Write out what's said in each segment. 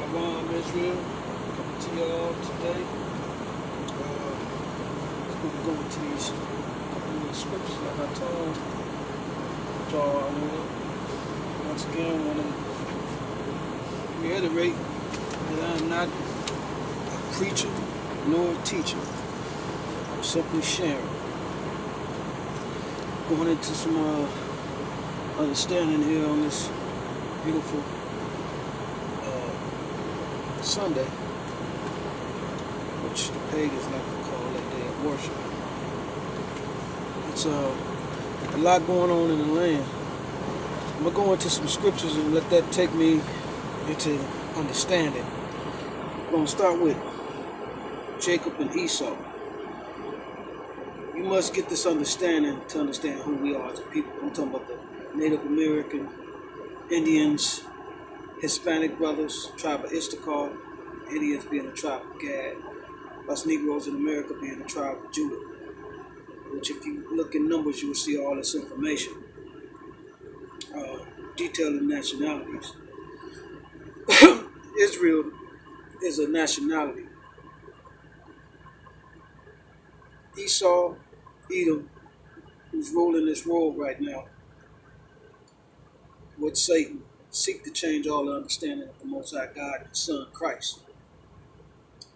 Shalom, Israel. Coming to y'all today. Let's go into these couple of scriptures like I told y'all I would. Once again, I want to reiterate that I am not a preacher nor a teacher. I'm simply sharing. Going into some understanding here on this beautiful Sunday, which the pagans like to call that day of worship. It's a lot going on in the land. I'm going to go into some scriptures and let that take me into understanding. I'm going to start with Jacob and Esau. You must get this understanding to understand who we are as a people. I'm talking about the Native American, Indians, Hispanic brothers, tribe of Issachar, Indians being the tribe of Gad, us Negros in America being the tribe of Judah. Which, if you look in numbers, you will see all this information, detailing nationalities. Israel is a nationality. Esau, Edom, who's ruling this world right now, with Satan, seek to change all the understanding of the Most High God and His Son Christ.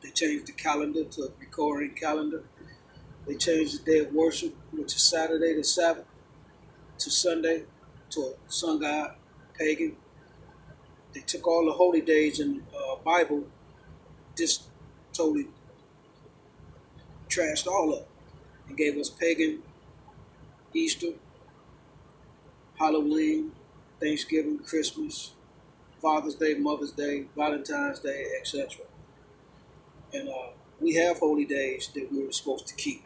They changed the calendar to a Gregorian calendar. They changed the day of worship, which is Saturday to Sabbath, to Sunday, to a sun god, pagan. They took all the holy days in the Bible, just totally trashed all up, and gave us pagan, Easter, Halloween, Thanksgiving, Christmas, Father's Day, Mother's Day, Valentine's Day, etc. And we have holy days that we were supposed to keep.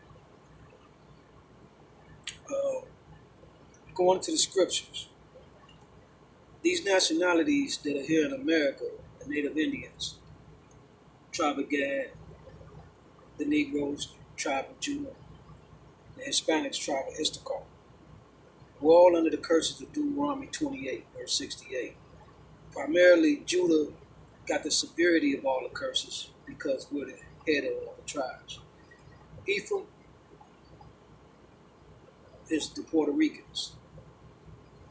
Going to the scriptures, these nationalities that are here in America, the Native Indians, tribe of Gad, the Negros, tribe of Judah, the Hispanics, tribe of Issachar, we're all under the curses of Deuteronomy 28, verse 68. Primarily, Judah got the severity of all the curses because we're the head of all the tribes. Ephraim is the Puerto Ricans.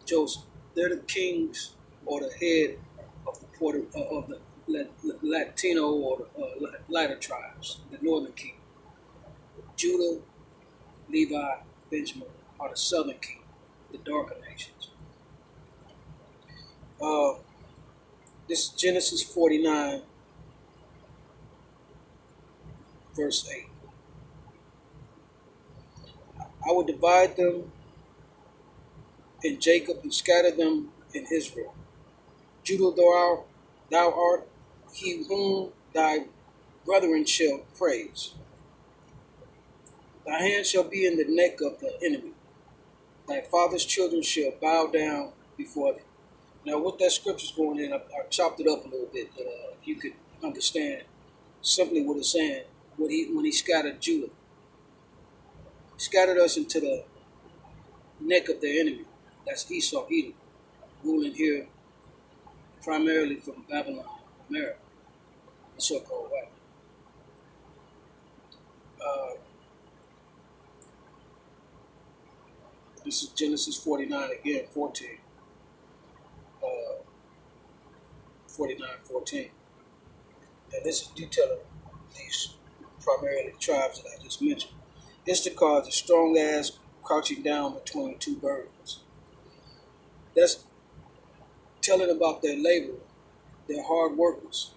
Joseph, they're the kings or the head of the Latino or the lighter tribes, the northern kingdom. Judah, Levi, Benjamin are the southern kingdom, the darker nations. This is Genesis 49, verse 8. I will divide them in Jacob and scatter them in Israel. Judah, thou art he whom thy brethren shall praise. Thy hand shall be in the neck of the enemy. Thy father's children shall bow down before thee. Now, with that scripture's going in, I chopped it up a little bit, but if you could understand simply what it's saying, when he scattered Judah, he scattered us into the neck of their enemy. That's Esau, Edom, ruling here primarily from Babylon, America, the so-called white. This is Genesis 49 again, 14. 49:14. And this is detailing these primarily tribes that I just mentioned. Issachar is a strong ass crouching down between two burdens. That's telling about their labor, their hard workers,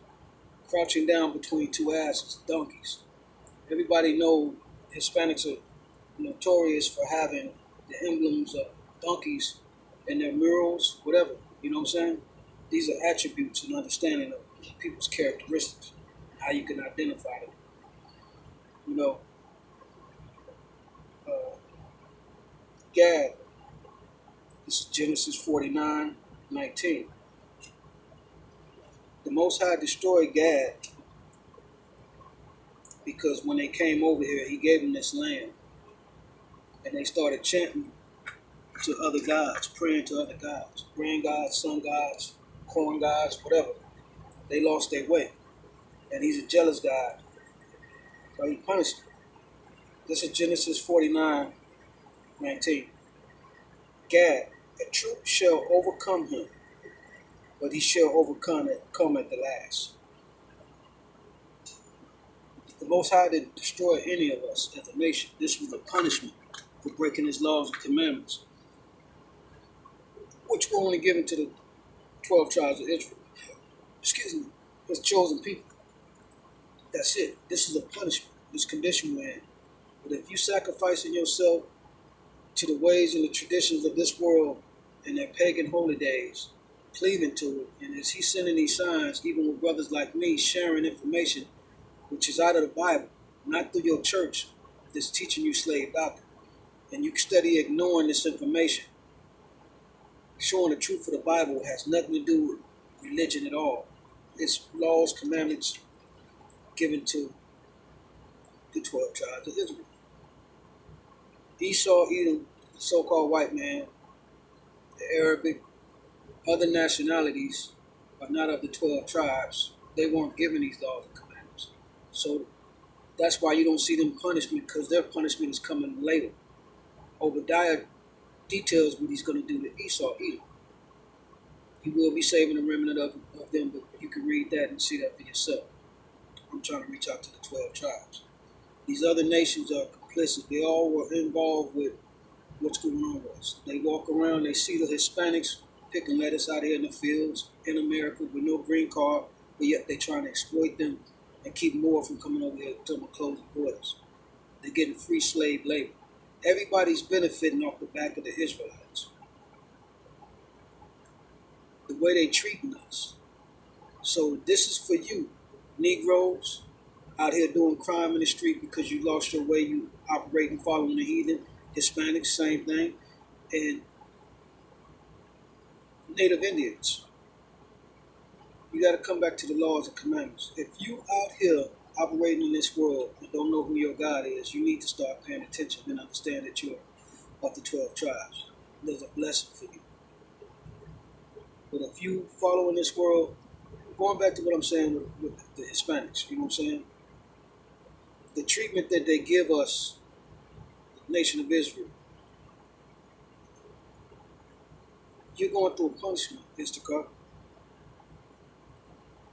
crouching down between two asses, donkeys. Everybody know Hispanics are notorious for having the emblems of donkeys in their murals, whatever. You know what I'm saying? These are attributes and understanding of people's characteristics, how you can identify them. You know, Gad, this is Genesis 49:19. The Most High destroyed Gad because when they came over here, he gave them this land. And they started chanting to other gods, praying to other gods, rain gods, sun gods, corn gods, whatever. They lost their way. And he's a jealous God. So he punished them. This is Genesis 49:19. Gad, a troop shall overcome him, but he shall overcome it come at the last. The Most High didn't destroy any of us as a nation. This was a punishment for breaking his laws and commandments, which were only given to the 12 tribes of Israel. Excuse me, his chosen people. That's it. This is a punishment, this condition we're in. But if you sacrificing yourself to the ways and the traditions of this world and their pagan holy days, cleaving to it, and as he's sending these signs, even with brothers like me sharing information which is out of the Bible, not through your church that's teaching you slave doctrine, and you study ignoring this information, showing the truth of the Bible has nothing to do with religion at all. It's laws, commandments given to the 12 tribes of Israel. Esau, Edom, the so-called white man, the Arabic, other nationalities are not of the 12 tribes. They weren't given these laws and commandments. So that's why you don't see them punishment, because their punishment is coming later. Obadiah details what he's going to do to Esau, Edom. He will be saving a remnant of them, but you can read that and see that for yourself. I'm trying to reach out to the 12 tribes. These other nations are complicit. They all were involved with what's going on with us. They walk around, they see the Hispanics picking lettuce out here in the fields in America with no green card, but yet they're trying to exploit them and keep more from coming over here to them closing borders. They're getting free slave labor. Everybody's benefiting off the back of the Israelites. The way they treating us. So this is for you, Negroes, out here doing crime in the street because you lost your way, you operating following the heathen. Hispanics, same thing. And Native Indians. You got to come back to the laws and commandments. If you out here operating in this world and don't know who your God is, you need to start paying attention and understand that you're of the 12 tribes. There's a blessing for you. But if you follow in this world, going back to what I'm saying with the Hispanics, you know what I'm saying? The treatment that they give us, the nation of Israel, you're going through a punishment, Instacart.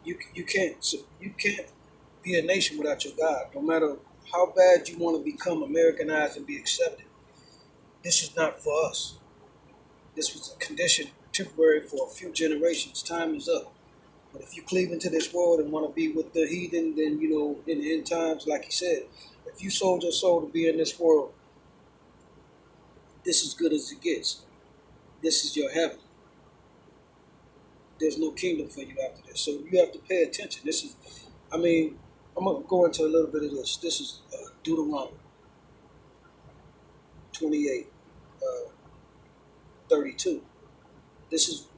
You can't be a nation without your God. No matter how bad you want to become Americanized and be accepted, this is not for us. This was a condition temporary for a few generations. Time is up. But if you cleave into this world and want to be with the heathen, then, you know, in the end times, like he said, if you sold your soul to be in this world, this is good as it gets. This is your heaven. There's no kingdom for you after this. So you have to pay attention. This is, I'm going to go into a little bit of this. This is Deuteronomy 28:32. This is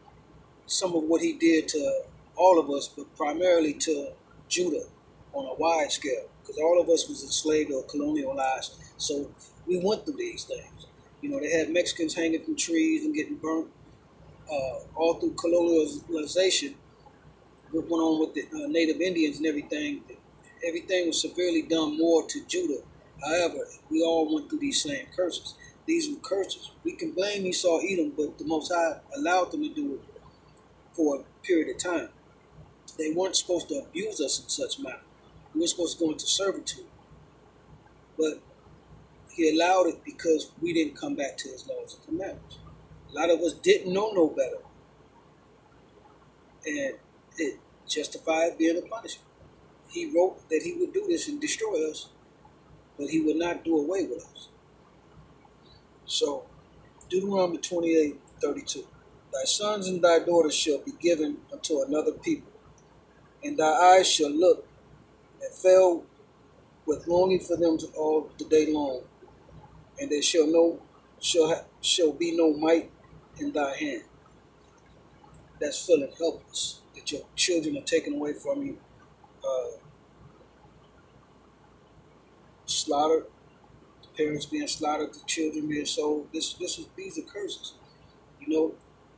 some of what he did to all of us, but primarily to Judah on a wide scale, because all of us was enslaved or colonialized. So we went through these things. You know, they had Mexicans hanging from trees and getting burnt. All through colonialization, what went on with the Native Indians and everything, everything was severely done more to Judah. However, we all went through these same curses. These were curses. We can blame Esau, Edom, but the Most High allowed them to do it for a period of time. They weren't supposed to abuse us in such manner. We were supposed to go into servitude. But he allowed it because we didn't come back to his laws and commandments. A lot of us didn't know no better. And it justified being a punishment. He wrote that he would do this and destroy us, but he would not do away with us. So, Deuteronomy 28:32. Thy sons and thy daughters shall be given unto another people, and thy eyes shall look and fail with longing for them all the day long, and there shall be no might in thy hand. That's feeling helpless, that your children are taken away from you, slaughtered, parents being slaughtered, the children being sold. These are curses. You know,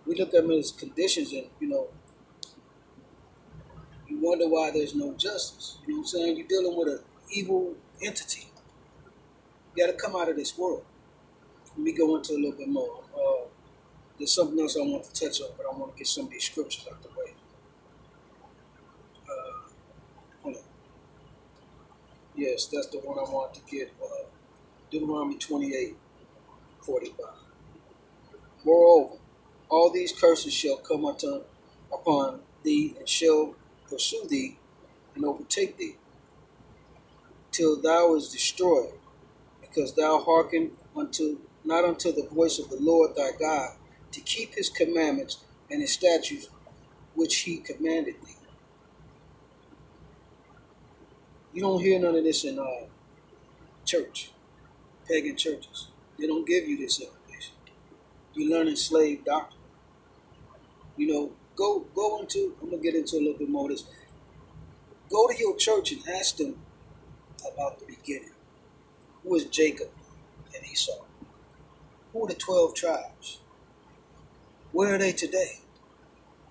we look at them as conditions, and you wonder why there's no justice. You know what I'm saying? You're dealing with an evil entity. You got to come out of this world. Let me go into a little bit more. There's something else I want to touch on, but I want to get some of these scriptures out the way. Hold on. Yes, that's the one I want to get. Deuteronomy 28:45. Moreover, all these curses shall come upon thee, and shall pursue thee, and overtake thee, till thou is destroyed, because thou hearken not unto the voice of the Lord thy God, to keep his commandments and his statutes which he commanded thee. You don't hear none of this in church, pagan churches. They don't give you this information. You learn in slave doctrine. You know, go into, I'm going to get into a little bit more of this. Go to your church and ask them about the beginning. Who is Jacob and Esau? Who are the 12 tribes? Where are they today?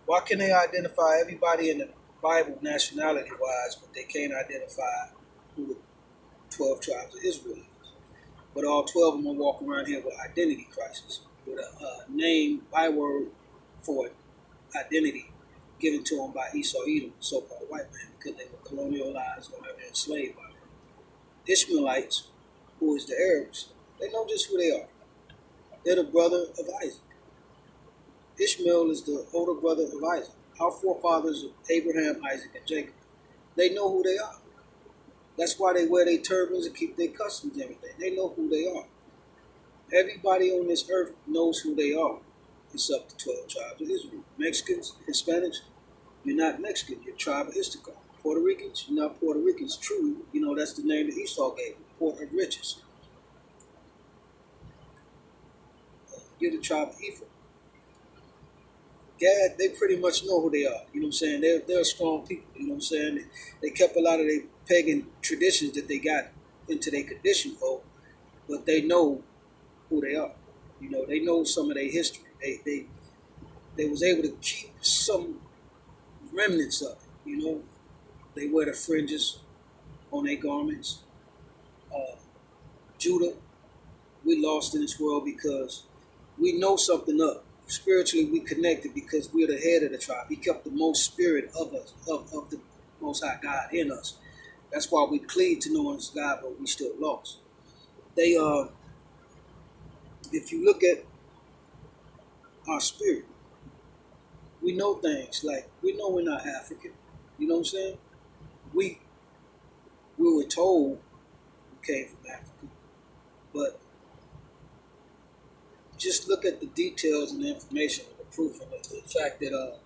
Why can they identify everybody in the Bible nationality-wise, but they can't identify who the 12 tribes of Israel is? But all 12 of them will walk around here with identity crisis, with a name, byword for identity given to them by Esau, Edom, the so-called white man, because they were colonialized or they were enslaved by them. Ishmaelites, who is the Arabs, they know just who they are. They're the brother of Isaac. Ishmael is the older brother of Isaac. Our forefathers of Abraham, Isaac, and Jacob. They know who they are. That's why they wear their turbans and keep their customs and everything. They know who they are. Everybody on this earth knows who they are, except the 12 tribes of Israel. Mexicans, Hispanics, you're not Mexican, you're tribe of Issachar. Puerto Ricans, you're not Puerto Ricans. True, you know, that's the name that Esau gave them, Port of Riches. You're the tribe of Ephraim. Gad, they pretty much know who they are. You know what I'm saying? They're strong people. You know what I'm saying? They kept a lot of their pagan traditions that they got into their condition for, but they know who they are. You know, they know some of their history. They was able to keep some remnants of it. You know, they wear the fringes on their garments. Judah, we lost in this world because we know something up. Spiritually, we connected because we're the head of the tribe. He kept the most spirit of us, of the Most High God in us. That's why we cleave to knowing it's God, but we still lost. They, if you look at our spirit, we know things like we know we're not African. You know what I'm saying? We were told we came from Africa, but just look at the details and the information and the proof and the fact that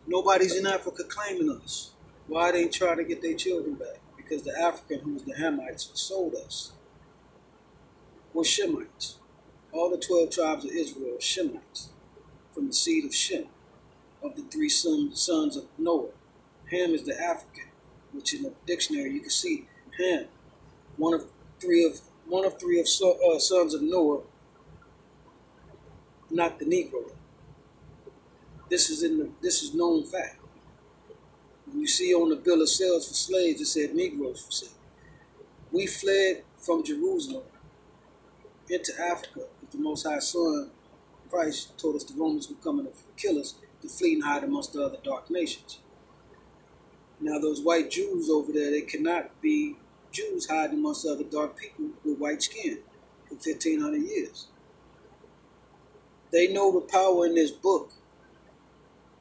nobody's in Africa claiming us. Why they trying to get their children back? Because the African, who's the Hamites, sold us. We're Shemites. All the 12 tribes of Israel are Shemites, from the seed of Shem, of the 3 sons of Noah. Ham is the African, which in the dictionary you can see Ham, one of three of sons of Noah, not the Negro. This is known fact. When you see on the bill of sales for slaves, it said Negros for sale. We fled from Jerusalem into Africa because the Most High Son, Christ, told us the Romans were coming to kill us, to flee and hide amongst the other dark nations. Now those white Jews over there, they cannot be Jews hiding amongst other dark people with white skin for 1,500 years. They know the power in this book.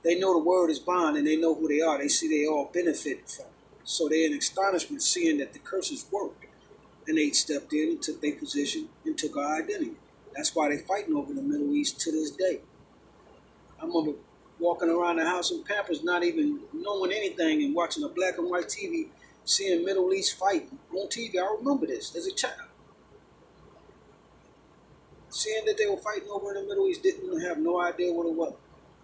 They know the word is bond, and they know who they are. They see they all benefit from it. So they're in astonishment seeing that the curses worked. And they stepped in and took their position and took our identity. That's why they're fighting over the Middle East to this day. I remember walking around the house in Pampers, not even knowing anything, and watching a black and white TV, seeing Middle East fighting on TV. I remember this as a child. Seeing that they were fighting over in the Middle East, didn't have no idea what it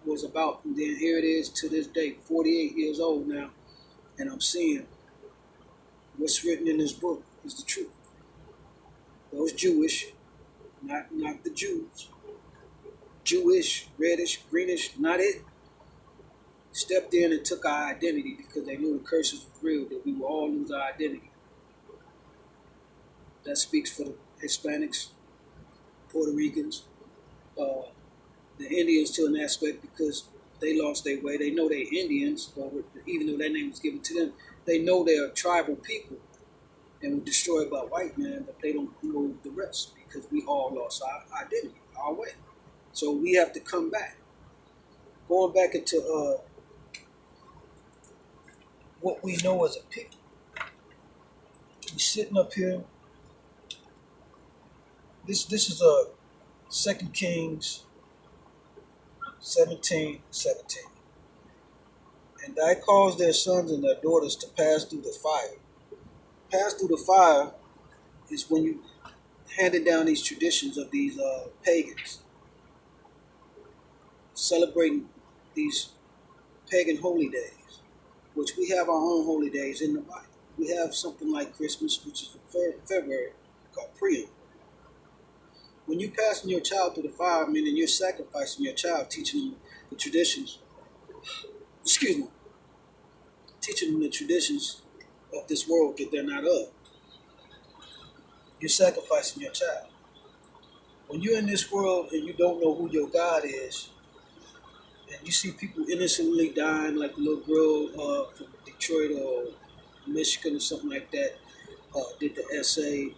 was about. And then here it is to this day, 48 years old now, and I'm seeing what's written in this book is the truth. Those Jewish, not the Jews. Jewish, reddish, greenish, not it. stepped in and took our identity because they knew the curses was real, that we will all lose our identity. That speaks for the Hispanics, Puerto Ricans, uh, the Indians to an aspect because they lost their way. They know they're Indians, or even though that name was given to them, they know they're a tribal people and were destroyed by white men, but they don't know the rest because we all lost our identity, our way. So we have to come back. Going back into what we know as a people. We sitting up here. This is a 2 Kings 17:17. And I caused their sons and their daughters to pass through the fire. Pass through the fire is when you handed down these traditions of these pagans, celebrating these pagan holy days, which we have our own holy days in the Bible. We have something like Christmas, which is in February, called Priam. When you passing your child through the fire, meaning you're sacrificing your child, teaching them the traditions, teaching them the traditions of this world that they're not of. You're sacrificing your child. When you're in this world and you don't know who your God is, and you see people innocently dying, like the little girl from Detroit or Michigan or something like that, did the essay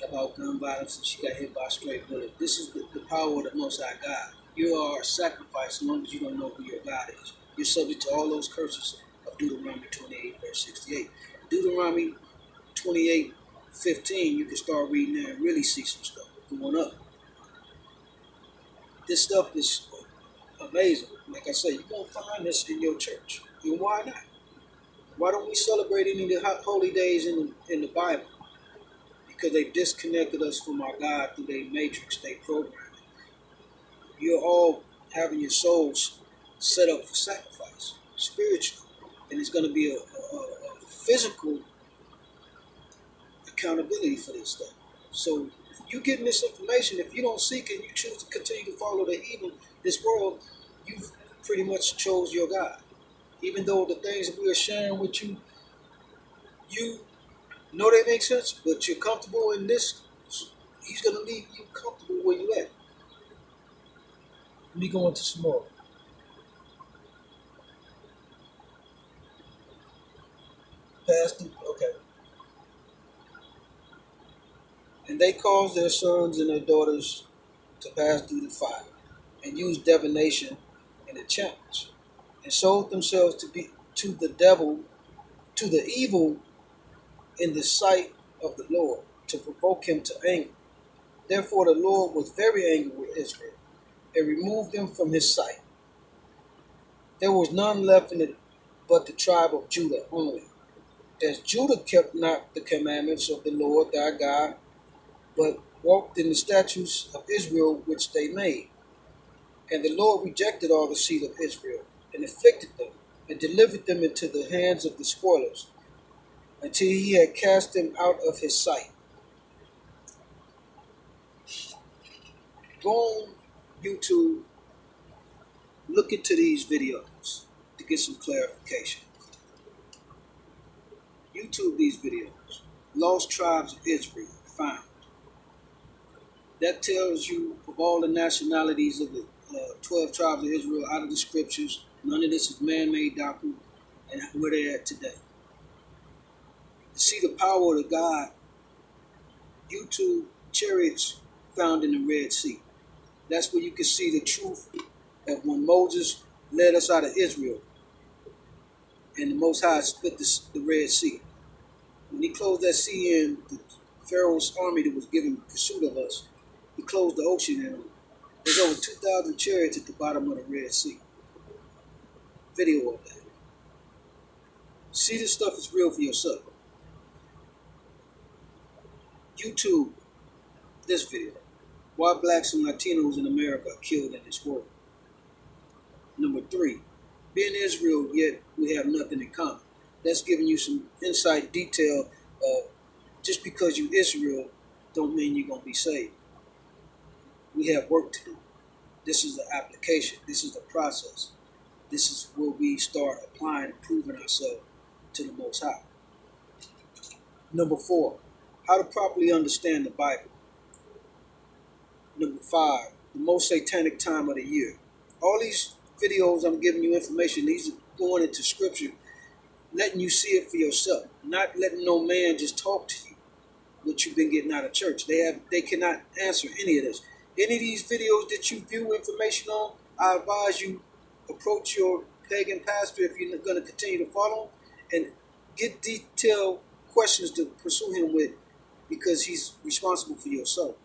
about gun violence and she got hit by a stray bullet. This is the power of the Most High God. You are a sacrifice as long as you don't know who your God is. You're subject to all those curses of Deuteronomy 28, verse 68. Deuteronomy 28:15, you can start reading there and really see some stuff going up. This stuff is amazing. Like I said, you won't find this in your church. And why not? Why don't we celebrate any of the holy days in the Bible? Because they've disconnected us from our God through their matrix, their programming. You're all having your souls set up for sacrifice, spiritual. And it's going to be a physical accountability for this stuff. So you getting this information, if you don't seek it, you choose to continue to follow the evil, this world, you've pretty much chose your God. Even though the things that we are sharing with you, you know they make sense, but you're comfortable in this, he's going to leave you comfortable where you at. Let me go into some more. Okay. And they caused their sons and their daughters to pass through the fire, and used divination and enchantments, and sold themselves to the devil, to the evil in the sight of the Lord, to provoke him to anger. Therefore the Lord was very angry with Israel, and removed them from his sight. There was none left in it but the tribe of Judah only. As Judah kept not the commandments of the Lord thy God, but walked in the statutes of Israel which they made. And the Lord rejected all the seed of Israel, and afflicted them, and delivered them into the hands of the spoilers, until he had cast them out of his sight. Go on YouTube, look into these videos to get some clarification. YouTube these videos. Lost tribes of Israel found. That tells you of all the nationalities of the 12 tribes of Israel out of the scriptures. None of this is man-made doctrine, and where they're at today. To see the power of God, YouTube chariots found in the Red Sea. That's where you can see the truth that when Moses led us out of Israel, and the Most High split the Red Sea. When he closed that sea in, the Pharaoh's army that was given pursuit of us, he closed the ocean in. There's over 2,000 chariots at the bottom of the Red Sea. Video of that. See, this stuff is real for yourself. YouTube this video. Why blacks and Latinos in America are killed in this war. Number 3. Being Israel, yet we have nothing in common. That's giving you some insight detail of just because you Israel don't mean you're going to be saved. We have work to do. This is the application. This is the process. this is where we start applying and proving ourselves to the Most High. Number 4, how to properly understand the Bible. Number 5, the most satanic time of the year. All these videos I'm giving you information, these are going into scripture, letting you see it for yourself, not letting no man just talk to you what you've been getting out of church. They cannot answer any of this. Any of these videos that you view information on, I advise you approach your pagan pastor if you're going to continue to follow him and get detailed questions to pursue him with, because he's responsible for your soul.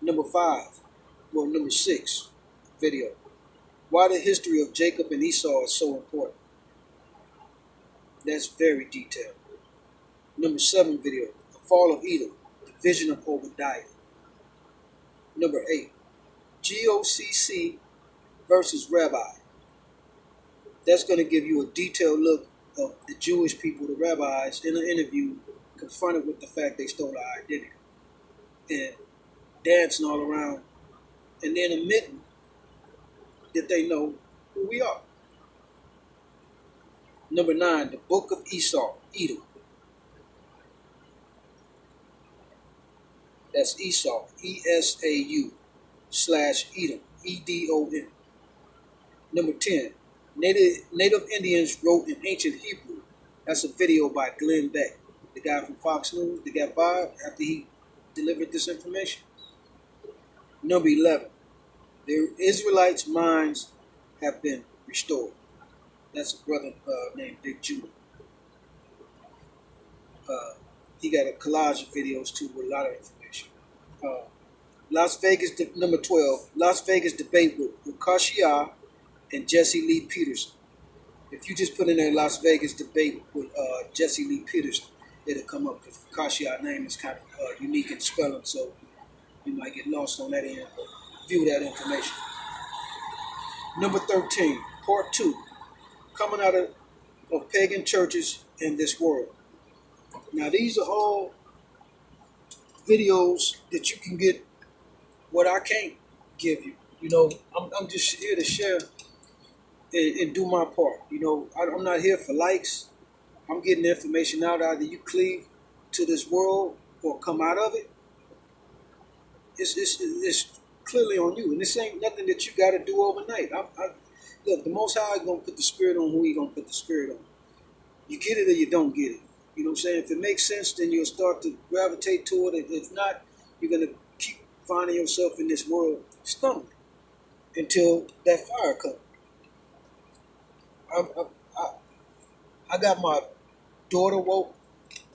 Number 6 video. Why the history of Jacob and Esau is so important. That's very detailed. Number 7 video. The fall of Edom. The vision of Obadiah. Number 8. GOCC versus Rabbi. That's going to give you a detailed look of the Jewish people, the rabbis, in an interview, confronted with the fact they stole our identity. And dancing all around, and then admitting that they know who we are. Number 9, the book of Esau, Edom. That's Esau, ESAU/Edom, EDOM. Number 10, Native Indians wrote in ancient Hebrew. That's a video by Glenn Beck, the guy from Fox News, that got fired after he delivered this information. Number 11, the Israelites' minds have been restored. That's a brother named Big Judah. He got a collage of videos too with a lot of information. Las Vegas, number 12, Las Vegas debate with Kashia and Jesse Lee Peterson. If you just put in there Las Vegas debate with Jesse Lee Peterson, it'll come up, because Kashia name is kind of unique in spelling, so you might get lost on that end, but view that information. Number 13, part 2, coming out of pagan churches in this world. Now, these are all videos that you can get what I can't give you. You know, I'm just here to share and do my part. You know, I'm not here for likes. I'm getting information out. Either you cleave to this world or come out of it. It's clearly on you, and this ain't nothing that you got to do overnight. Look, the Most High is gonna put the Spirit on who He gonna put the Spirit on. You get it or you don't get it. You know what I'm saying? If it makes sense, then you'll start to gravitate toward it. If not, you're gonna keep finding yourself in this world stumbling until that fire comes. I got my daughter woke,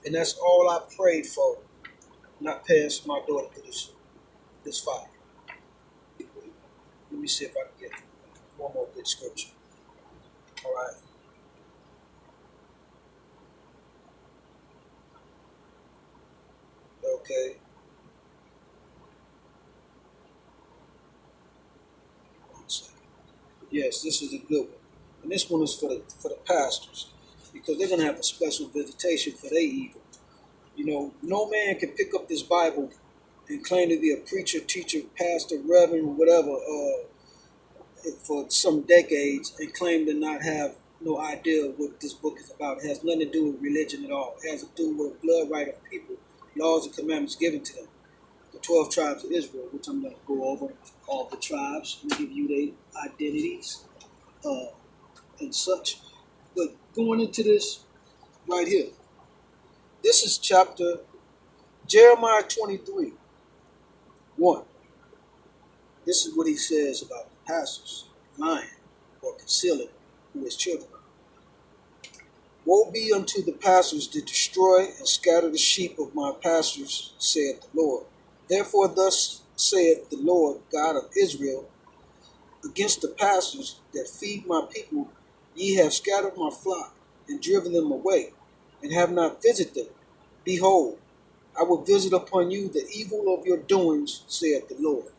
and that's all I prayed for. Not past my daughter to this fire. Let me see if I can get one more good scripture. All right. Okay. One second. Yes, this is a good one. And this one is for the pastors, because they're gonna have a special visitation for their evil. You know, no man can pick up this Bible and claim to be a preacher, teacher, pastor, reverend, whatever, for some decades, and claim to not have no idea what this book is about. It has nothing to do with religion at all. It has to do with the blood right of people, laws and commandments given to them. The 12 tribes of Israel, which I'm going to go over all the tribes and give you their identities and such. But going into this right here, this is chapter Jeremiah 23, 1. This is what he says about the pastors lying or concealing who his children are. Woe be unto the pastors that destroy and scatter the sheep of my pastors, saith the Lord. Therefore thus saith the Lord God of Israel, against the pastors that feed my people, ye have scattered my flock and driven them away, and have not visited them. Behold, I will visit upon you the evil of your doings, saith the Lord.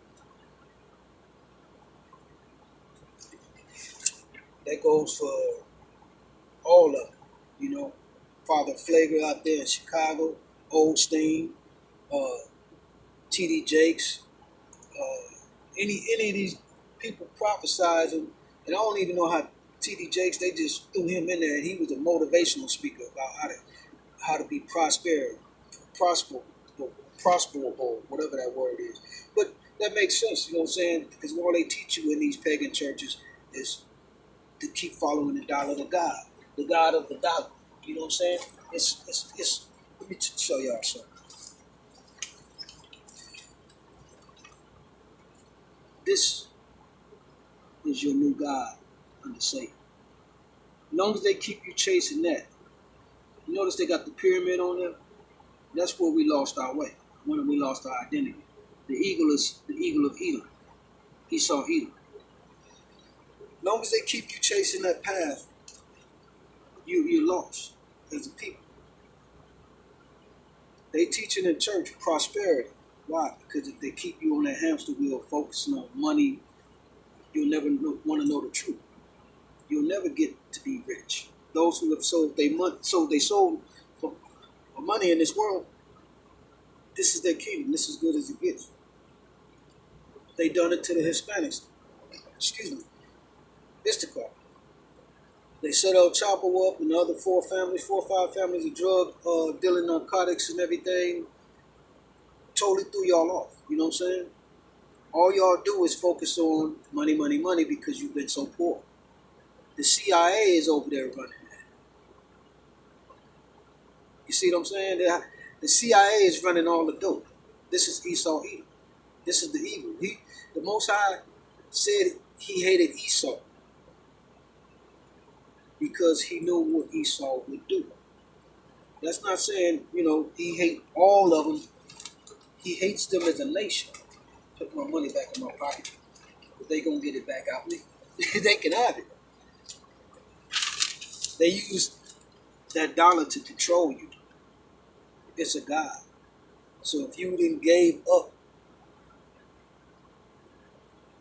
That goes for all of them. You know, Father Flager out there in Chicago, Oldstein, T.D. Jakes, any of these people prophesizing And I don't even know how T.D. Jakes, they just threw him in there, and he was a motivational speaker about how to be prosperous, prosperable, whatever that word is. But that makes sense, you know what I'm saying? Because all they teach you in these pagan churches is to keep following the dollar to God, the God of the dollar. You know what I'm saying? It's let me show y'all something. This is your new God under Satan. As long as they keep you chasing that, you notice they got the pyramid on there? That's where we lost our way, when we lost our identity. The eagle is the eagle of Edom. Esau Edom. As long as they keep you chasing that path, you're lost as a people. They teaching in church prosperity. Why? Because if they keep you on that hamster wheel focusing on money, you'll never want to know the truth. You'll never get to be rich. Those who have sold their soul for money in this world, this is their kingdom. This is good as it gets. They done it to the Hispanics. Excuse me. Issachar. They set El Chapo up and the other 4 or 5 families of drug dealing narcotics and everything. Totally threw y'all off. You know what I'm saying? All y'all do is focus on money, money, money because you've been so poor. The CIA is over there running that. You see what I'm saying? The CIA is running all the dope. This is Esau Edom. This is the evil. The Most High said he hated Esau because he knew what Esau would do. That's not saying, he hates all of them. He hates them as a nation. Put my money back in my pocket. But they gonna get it back out me. They can have it. They use that dollar to control you. It's a God. So if you didn't gave up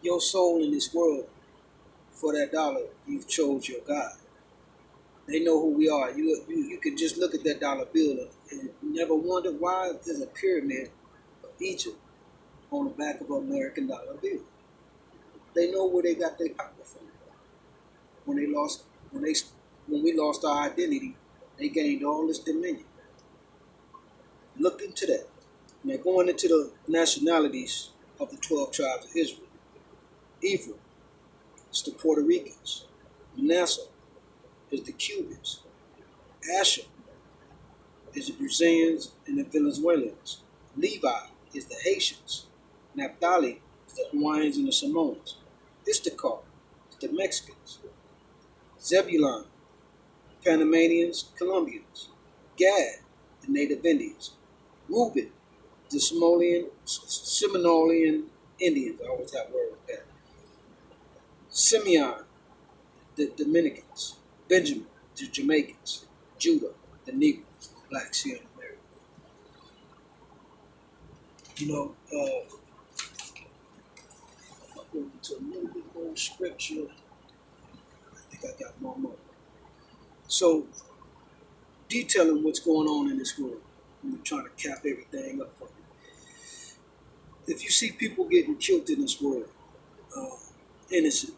your soul in this world for that dollar, you've chose your God. They know who we are. You can just look at that dollar bill and never wonder why there's a pyramid of Egypt on the back of an American dollar bill. They know where they got their power from. When we lost our identity, they gained all this dominion. Look into that. Now going into the nationalities of the 12 tribes of Israel. Ephraim is the Puerto Ricans. Manasseh is the Cubans. Asher is the Brazilians and the Venezuelans. Levi is the Haitians. Naphtali is the Hawaiians and the Samoans. Issachar is the Mexicans. Zebulun, Panamanians, Colombians. Gad, the native Indians. Reuben, the Seminolean Indians. I always have word with that. Simeon, the Dominicans. Benjamin, the Jamaicans. Judah, the Negros, the blacks here in America. I'm going into a little bit more scripture. I think I got more. So, detailing what's going on in this world. I'm trying to cap everything up for you. If you see people getting killed in this world, innocent,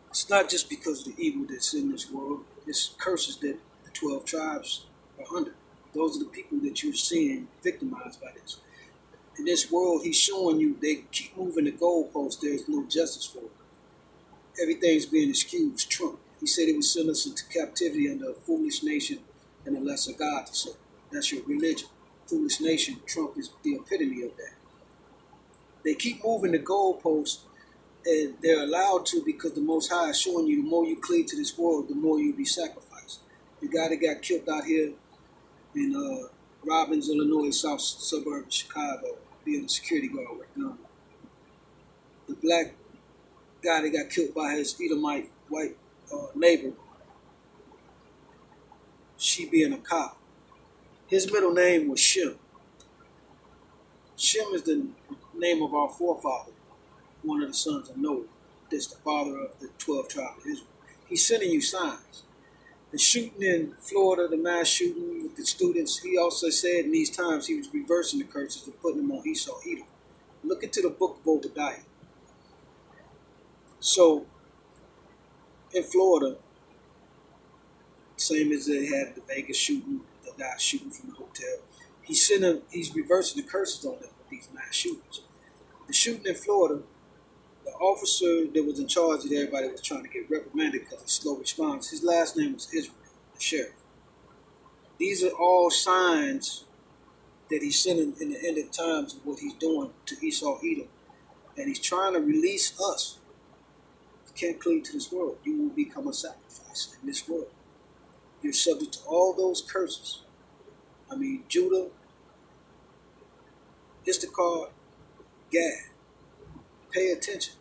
it's not just because of the evil that's in this world. It's curses that the 12 tribes are under. Those are the people that you're seeing victimized by this. In this world, he's showing you they keep moving the goalposts. There's no justice for it. Everything's being excused. Trump. He said he would send us into captivity under a foolish nation and a lesser God to serve. That's your religion. Foolish nation. Trump is the epitome of that. They keep moving the goalposts, and they're allowed to because the Most High is showing you the more you cleave to this world, the more you'll be sacrificed. The guy that got killed out here in Robbins, Illinois, south suburb of Chicago, being a security guard with a gun. The black guy that got killed by his Edomite white neighbor, she being a cop. His middle name was Shem. Shem is the name of our forefather, one of the sons of Noah. That's the father of the 12 tribes of Israel. He's sending you signs. The shooting in Florida, the mass shooting with the students, he also said in these times he was reversing the curses and putting them on Esau Edom. Look into the book of Obadiah. So in Florida, same as they had the Vegas shooting, the guy shooting from the hotel. He's reversing the curses on them with these mass shootings. The shooting in Florida, the officer that was in charge of everybody was trying to get reprimanded because of slow response. His last name was Israel, the sheriff. These are all signs that he's sending in the end of times of what he's doing to Esau Edom. And he's trying to release us. You can't cleave to this world. You will become a sacrifice in this world. You're subject to all those curses. I mean, Judah, Issachar, Gad. Pay attention.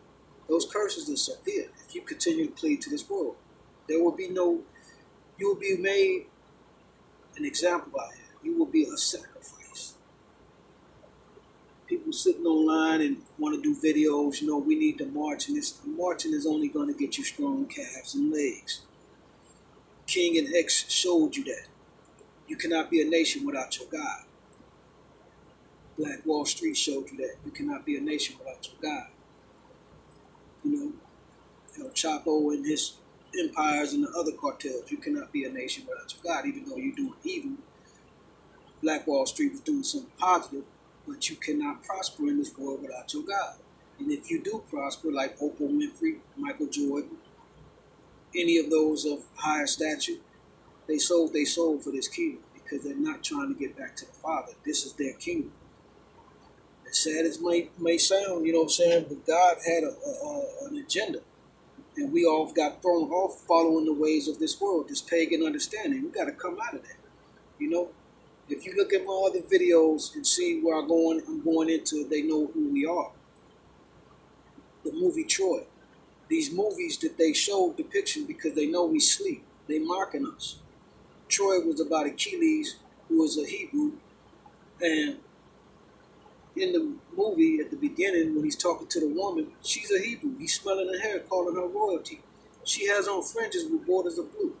Those curses are severe if you continue to cleave to this world. There will be no, you will be made an example out here. You will be a sacrifice. People sitting online and want to do videos, we need to march, and this marching is only going to get you strong calves and legs. King and X showed you that. You cannot be a nation without your God. Black Wall Street showed you that. You cannot be a nation without your God. El Chapo and his empires and the other cartels. You cannot be a nation without your God, even though you're doing evil. Black Wall Street was doing something positive, but you cannot prosper in this world without your God. And if you do prosper, like Oprah Winfrey, Michael Jordan, any of those of higher stature, they sold their soul for this kingdom because they're not trying to get back to the Father. This is their kingdom. As sad as it may sound, but God had an agenda. And we all got thrown off following the ways of this world, this pagan understanding. We got to come out of that. If you look at my other videos and see where I'm going into, they know who we are. The movie Troy. These movies that they show depiction because they know we sleep. They mocking us. Troy was about Achilles, who was a Hebrew, and in the movie at the beginning when he's talking to the woman, she's a Hebrew. He's smelling her hair, calling her royalty. She has on fringes with borders of blue.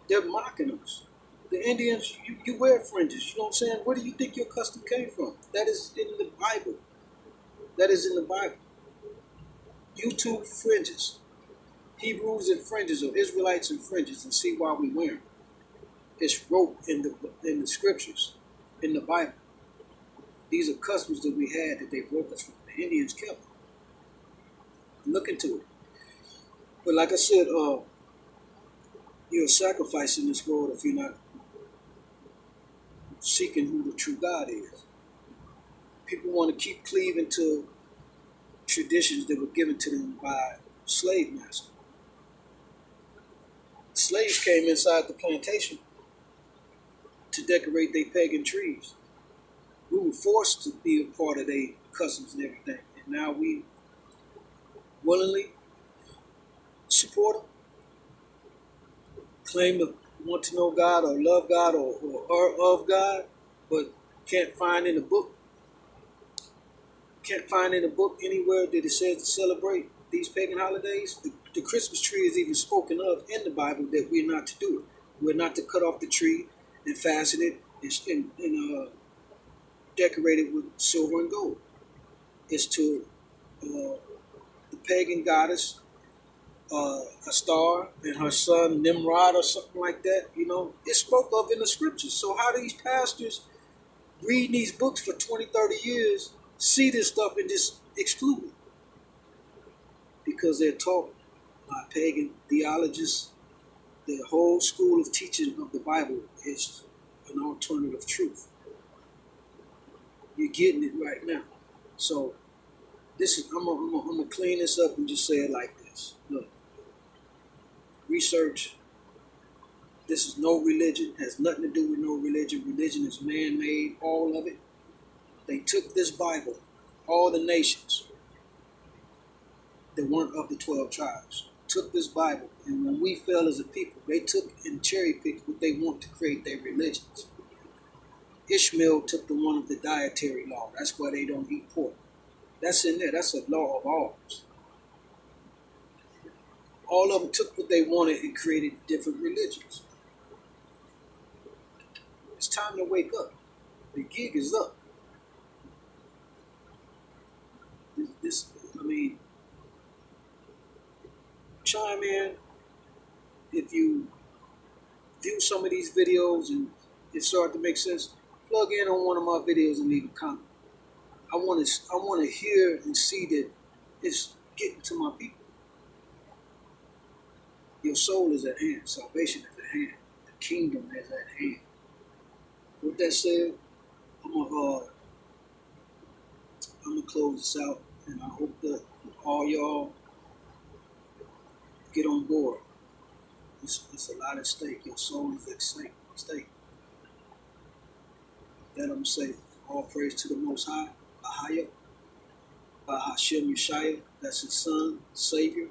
They're mocking us. The Indians, you wear fringes. You know what I'm saying? Where do you think your custom came from? That is in the Bible. That is in the Bible. YouTube fringes. Hebrews and fringes, or Israelites and fringes, and see why we wear them. It's wrote in the scriptures, in the Bible. These are customs that we had that they broke us from. The Indians kept them. Look into it. But like I said, you're a sacrifice in this world if you're not seeking who the true God is. People want to keep cleaving to traditions that were given to them by slave masters. Slaves came inside the plantation to decorate their pagan trees. We were forced to be a part of their customs and everything. And now we willingly support them, claim to want to know God or love God or are of God, but can't find in the book anywhere that it says to celebrate these pagan holidays. The Christmas tree is even spoken of in the Bible that we're not to do it. We're not to cut off the tree and fasten it and decorate it with silver and gold. It's to the pagan goddess a star and her son Nimrod or something like that. It's spoke of in the scriptures. So how do these pastors reading these books for 20, 30 years see this stuff and just exclude it? Because they're taught by pagan theologists. The whole school of teaching of the Bible is an alternative truth. You're getting it right now. So I'm gonna clean this up and just say it like this. Look, research. This is no religion. Has nothing to do with no religion. Religion is man-made. All of it. They took this Bible, all the nations that weren't of the 12 tribes, took this Bible, and when we fell as a people, they took and cherry-picked what they want to create their religions. Ishmael took the one of the dietary law. That's why they don't eat pork. That's in there. That's a law of ours. All of them took what they wanted and created different religions. It's time to wake up. The gig is up. chime in. If you view some of these videos and it started to make sense, plug in on one of my videos and leave a comment. I want to hear and see that it's getting to my people. Your soul is at hand. Salvation is at hand. The kingdom is at hand. With that said, I'm gonna close this out, and I hope that all y'all get on board. It's a lot at stake. Your soul is at stake. That I'm gonna say, all praise to the Most High, Ahaya, Bahashem Yeshaya. That's His Son, Savior,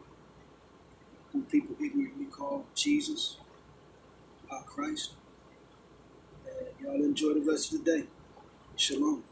who people ignorantly call Jesus, our Christ. And y'all enjoy the rest of the day. Shalom.